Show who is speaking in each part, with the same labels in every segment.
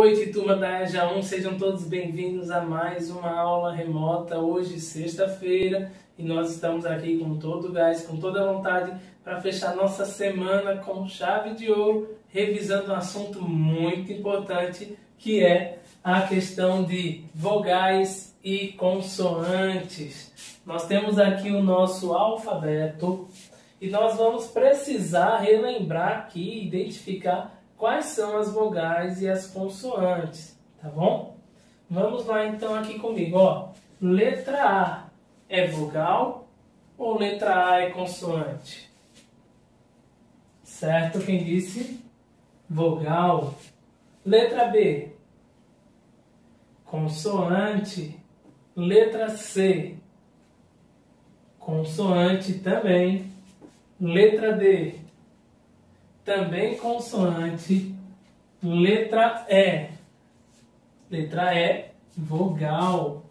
Speaker 1: noite, turma da EJA 1, sejam todos bem-vindos a mais uma aula remota, hoje sexta-feira, e nós estamos aqui com todo o gás, com toda a vontade, para fechar nossa semana com chave de ouro, revisando um assunto muito importante, que é a questão de vogais e consoantes. Nós temos aqui o nosso alfabeto, e nós vamos precisar relembrar aqui, identificar quais são as vogais e as consoantes, tá bom? Vamos lá então aqui comigo, ó. Letra A é vogal ou letra A é consoante? Certo, quem disse? Vogal. Letra B, consoante. Letra C, consoante também. Letra D, também consoante. Letra E, vogal.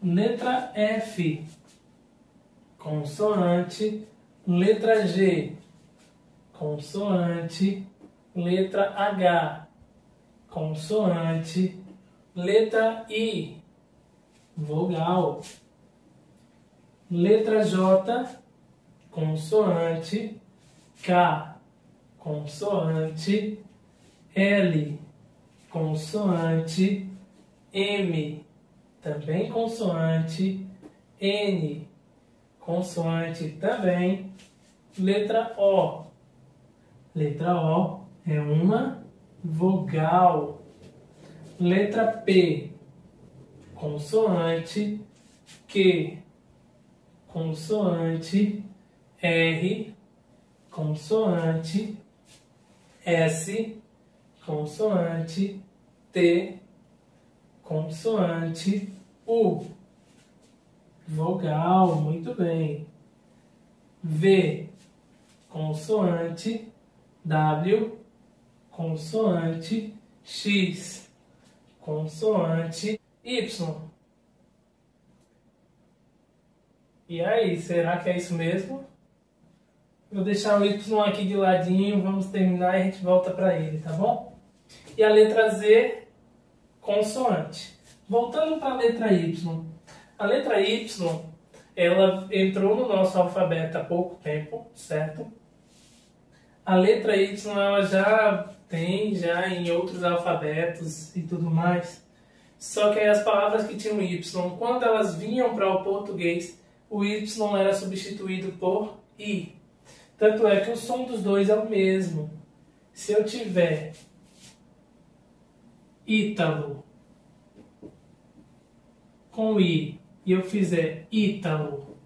Speaker 1: Letra F, consoante. Letra G, consoante. Letra H, consoante. Letra I, vogal. Letra J, consoante. K, consoante. L, consoante. M, também consoante. N, consoante também. Letra O. Letra O é uma vogal. Letra P, consoante. Q, consoante. R, consoante. S, consoante. T, consoante. U, vogal, muito bem. V, consoante. W, consoante. X, consoante. Y. E aí, será que é isso mesmo? Vou deixar o Y aqui de ladinho, vamos terminar e a gente volta para ele, tá bom? E a letra Z, consoante. Voltando para a letra Y. A letra Y, ela entrou no nosso alfabeto há pouco tempo, certo? A letra Y, ela já tem em outros alfabetos e tudo mais. Só que aí as palavras que tinham Y, quando elas vinham para o português, o Y era substituído por I. Tanto é que o som dos dois é o mesmo. Se eu tiver Ítalo com I e eu fizer Ítalo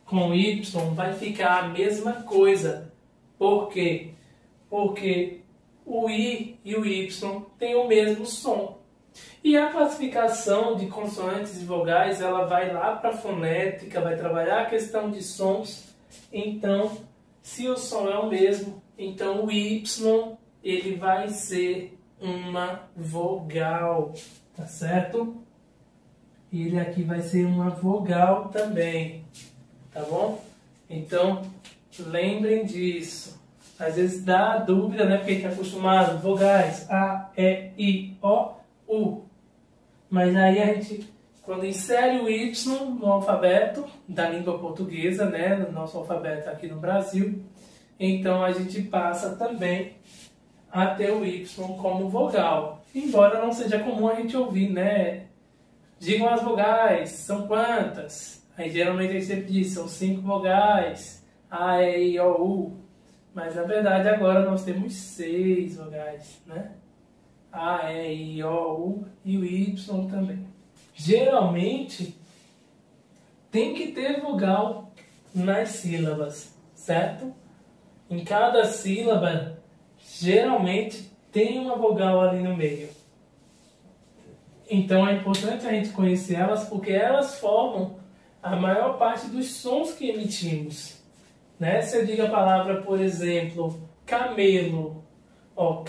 Speaker 1: com Y, vai ficar a mesma coisa. Por quê? Porque o I e o Y têm o mesmo som. E a classificação de consoantes e vogais, ela vai lá para a fonética, vai trabalhar a questão de sons. Então, se o som é o mesmo, então o Y ele vai ser uma vogal, tá certo? E ele aqui vai ser uma vogal também, tá bom? Então, lembrem disso. Às vezes dá dúvida, né? Porque a gente é acostumado, vogais, A, E, I, O, U. Mas aí a gente, quando insere o Y no alfabeto da língua portuguesa, né, no nosso alfabeto aqui no Brasil, então a gente passa também a ter o Y como vogal. Embora não seja comum a gente ouvir, né? Digam as vogais, são quantas? Aí geralmente a gente sempre diz, são 5 vogais, A, E, I, O, U. Mas na verdade agora nós temos 6 vogais, né? A, E, I, O, U e o Y também. Geralmente tem que ter vogal nas sílabas, certo? Em cada sílaba, geralmente tem uma vogal ali no meio. Então é importante a gente conhecer elas, porque elas formam a maior parte dos sons que emitimos. Né? Se eu digo a palavra, por exemplo, camelo, ó,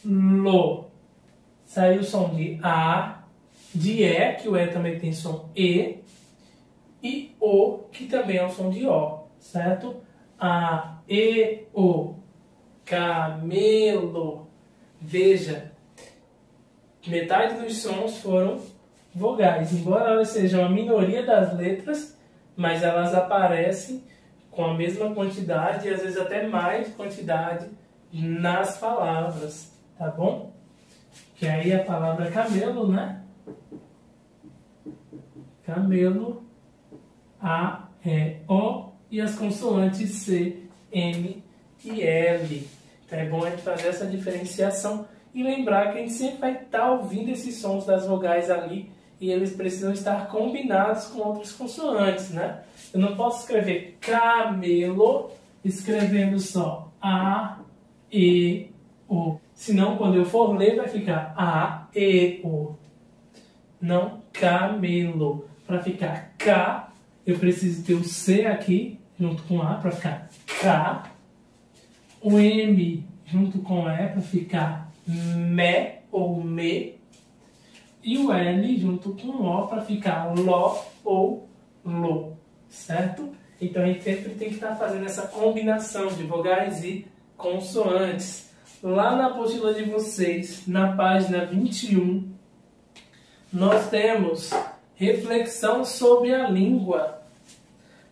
Speaker 1: Lo. Saiu o som de A, de E, que o E também tem som E, e O, que também é o som de O, certo? A, E, O. camelo. Veja, metade dos sons foram vogais, embora elas sejam a minoria das letras, mas elas aparecem com a mesma quantidade e às vezes até mais quantidade nas palavras, tá bom? Que aí a palavra camelo, né? Camelo, A, E, O e as consoantes C, M e L. Então é bom a gente fazer essa diferenciação e lembrar que a gente sempre vai estar ouvindo esses sons das vogais ali e eles precisam estar combinados com outras consoantes, né? Eu não posso escrever camelo escrevendo só A, E, O. Senão, quando eu for ler, vai ficar A, E, O. Não camelo. Para ficar K, eu preciso ter o C aqui, junto com A, para ficar K. O M junto com E, para ficar me ou me. E o L junto com o O, para ficar lo ou lo. Certo? Então, a gente sempre tem que estar fazendo essa combinação de vogais e consoantes. Lá na apostila de vocês, na página 21, nós temos reflexão sobre a língua.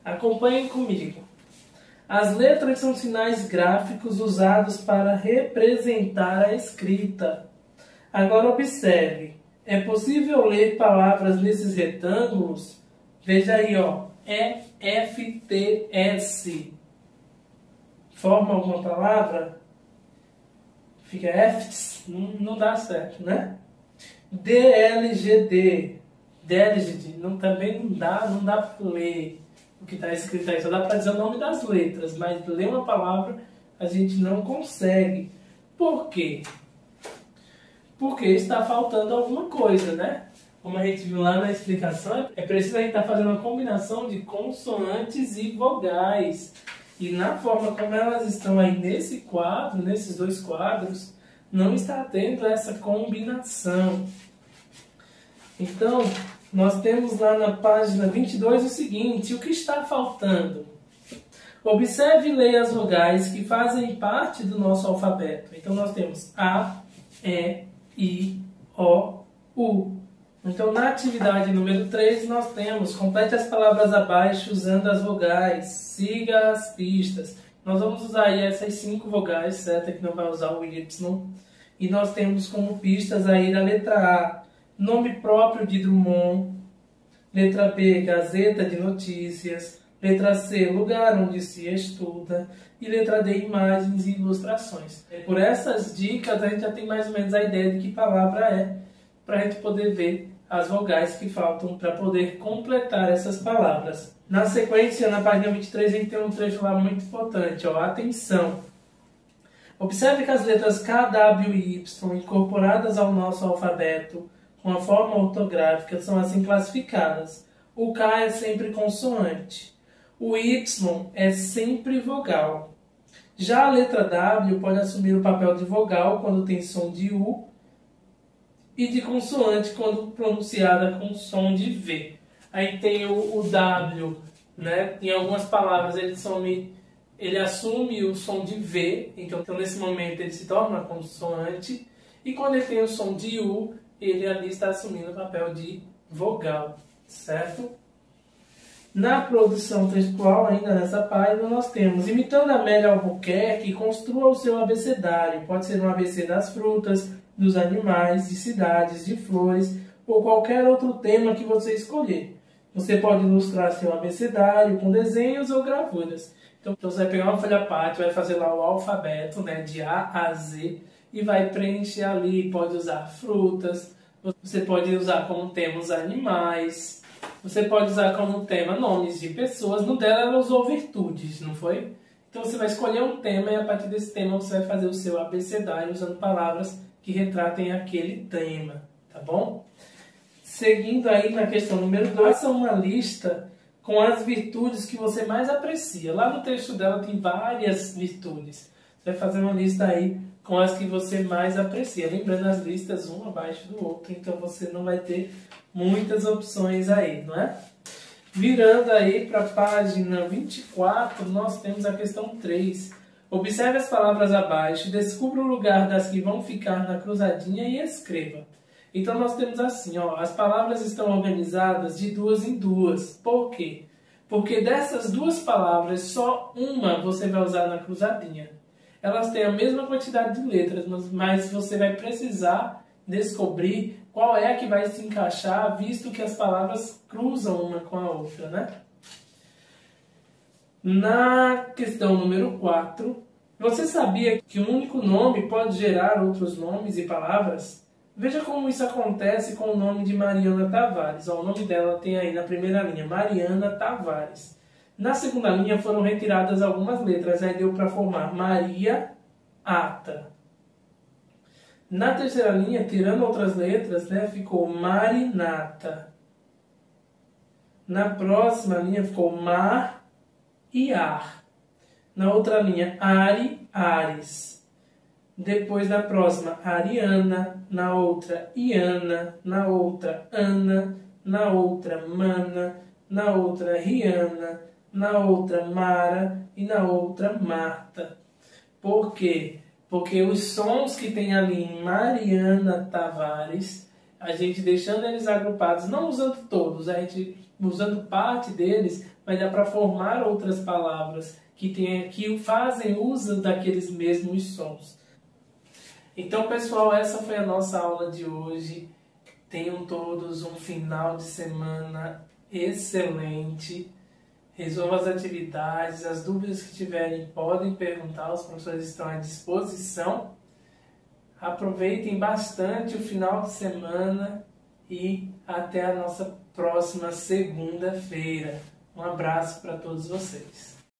Speaker 1: Acompanhem comigo. As letras são sinais gráficos usados para representar a escrita. Agora observe. É possível ler palavras nesses retângulos? Veja aí, ó. EFTS. Forma alguma palavra? Fica EFTS? Não dá certo, né? DLGD. DLGD. Também não dá para ler o que está escrito aí. Só dá para dizer o nome das letras, mas ler uma palavra a gente não consegue. Por quê? Porque está faltando alguma coisa, né? Como a gente viu lá na explicação, é preciso a gente estar fazendo uma combinação de consoantes e vogais. E na forma como elas estão aí nesse quadro, nesses dois quadros, não está tendo essa combinação. Então, nós temos lá na página 22 o seguinte: o que está faltando? Observe e leia as vogais que fazem parte do nosso alfabeto. Então, nós temos A, E, I, O, U. Então, na atividade número 3, nós temos: complete as palavras abaixo usando as vogais, siga as pistas. Nós vamos usar aí essas 5 vogais, certo? Que não vai usar o Y. E nós temos como pistas aí a letra A, nome próprio de Drummond. Letra B, Gazeta de Notícias. Letra C, lugar onde se estuda. E letra D, imagens e ilustrações. Por essas dicas, a gente já tem mais ou menos a ideia de que palavra é, para a gente poder ver as vogais que faltam para poder completar essas palavras. Na sequência, na página 23, a gente tem um trecho lá muito importante. Ó, atenção! Observe que as letras K, W e Y incorporadas ao nosso alfabeto com a forma ortográfica são assim classificadas. O K é sempre consoante. O Y é sempre vogal. Já a letra W pode assumir o papel de vogal quando tem som de U e de consoante quando pronunciada com som de V. Aí tem o W, né? Em algumas palavras ele assume o som de V, então nesse momento ele se torna uma consoante. E quando ele tem o som de U, ele ali está assumindo o papel de vogal, certo? Na produção textual, ainda nessa página, nós temos: imitando a Amélia Albuquerque, construa o seu abecedário. Pode ser um ABC das frutas, dos animais, de cidades, de flores, ou qualquer outro tema que você escolher. Você pode ilustrar seu abecedário com desenhos ou gravuras. Então você vai pegar uma folha parte, vai fazer lá o alfabeto, né, de A a Z, e vai preencher ali. Pode usar frutas, você pode usar como tema os animais, você pode usar como tema nomes de pessoas. No dela ela usou virtudes, não foi? Então você vai escolher um tema e a partir desse tema você vai fazer o seu abecedário usando palavras que retratem aquele tema, tá bom? Seguindo aí na questão número 2, faça uma lista com as virtudes que você mais aprecia. Lá no texto dela tem várias virtudes. Você vai fazer uma lista aí com as que você mais aprecia. Lembrando as listas um abaixo do outro, então você não vai ter muitas opções aí, não é? Virando aí para a página 24, nós temos a questão 3. Observe as palavras abaixo, descubra o lugar das que vão ficar na cruzadinha e escreva. Então nós temos assim, ó, as palavras estão organizadas de duas em duas. Por quê? Porque dessas duas palavras, só uma você vai usar na cruzadinha. Elas têm a mesma quantidade de letras, mas você vai precisar descobrir qual é a que vai se encaixar, visto que as palavras cruzam uma com a outra, né? Na questão número 4, você sabia que um único nome pode gerar outros nomes e palavras? Veja como isso acontece com o nome de Mariana Tavares. Ó, o nome dela tem aí na primeira linha, Mariana Tavares. Na segunda linha foram retiradas algumas letras, aí deu para formar Maria Ata. Na terceira linha, tirando outras letras, né, ficou Marinata. Na próxima linha ficou Mar e Ar. Na outra linha, Ari, Ares. Depois na próxima, Ariana. Na outra, Iana. Na outra, Ana. Na outra, Mana. Na outra, Riana. Na outra, Mara. E na outra, Marta. Por quê? Porque os sons que tem ali em Mariana Tavares, a gente deixando eles agrupados, não usando todos, a gente usando parte deles, vai dar para formar outras palavras que fazem uso daqueles mesmos sons. Então, pessoal, essa foi a nossa aula de hoje. Tenham todos um final de semana excelente. Resolvam as atividades, as dúvidas que tiverem podem perguntar, os professores estão à disposição. Aproveitem bastante o final de semana e até a nossa próxima segunda-feira. Um abraço para todos vocês.